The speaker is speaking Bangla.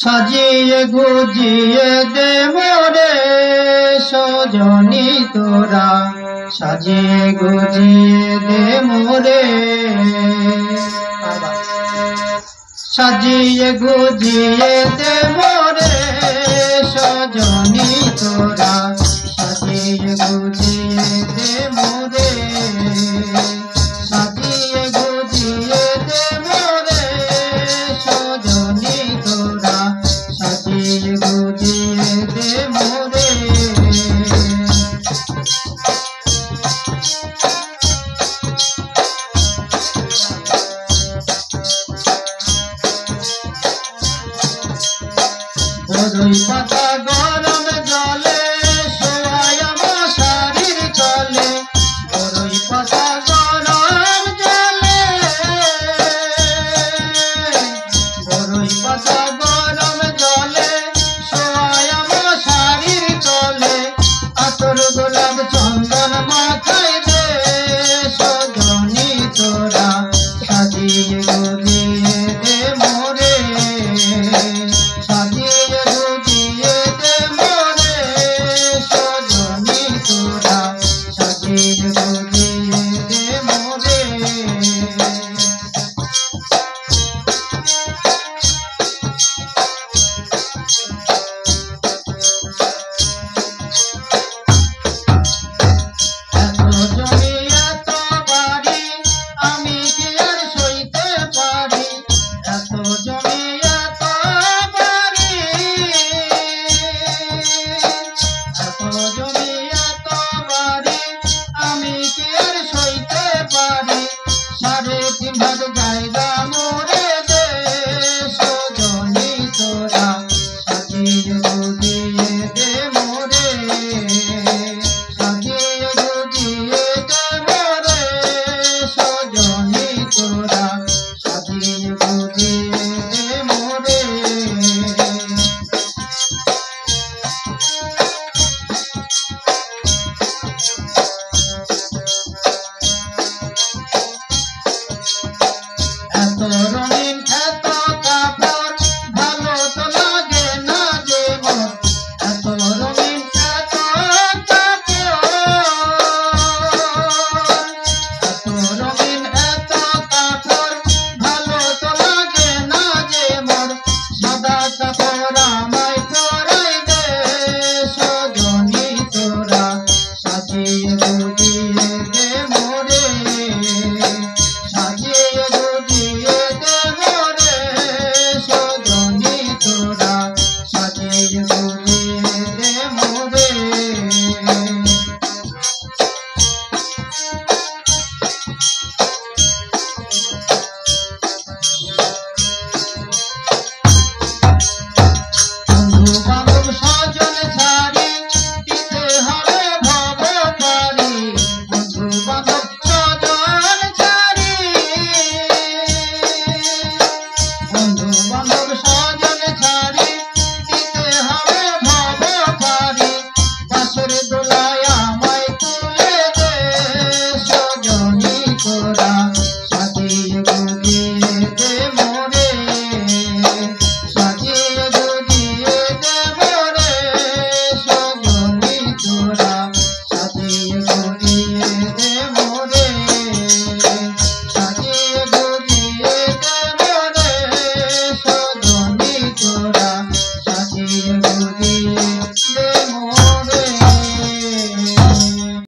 সাজিয়ে গুজিয়ে দে মোরে সজনী তোরা, সাজিয়ে গুজিয়ে দে মোরে, সাজিয়ে গুজিয়ে দে মোরে সজনী তোরা, সাজিয়ে গুজিয়ে দে মোরে, সাজিয়ে গুজিয়ে দে মোরে সজনী তোরা, সাজিয়ে গুজিয়ে দে মোরে। বরই পাতা গরম জলে শোয়ায়া মশারির তলে, বরই পাতা গরম জলে, বরই পাতা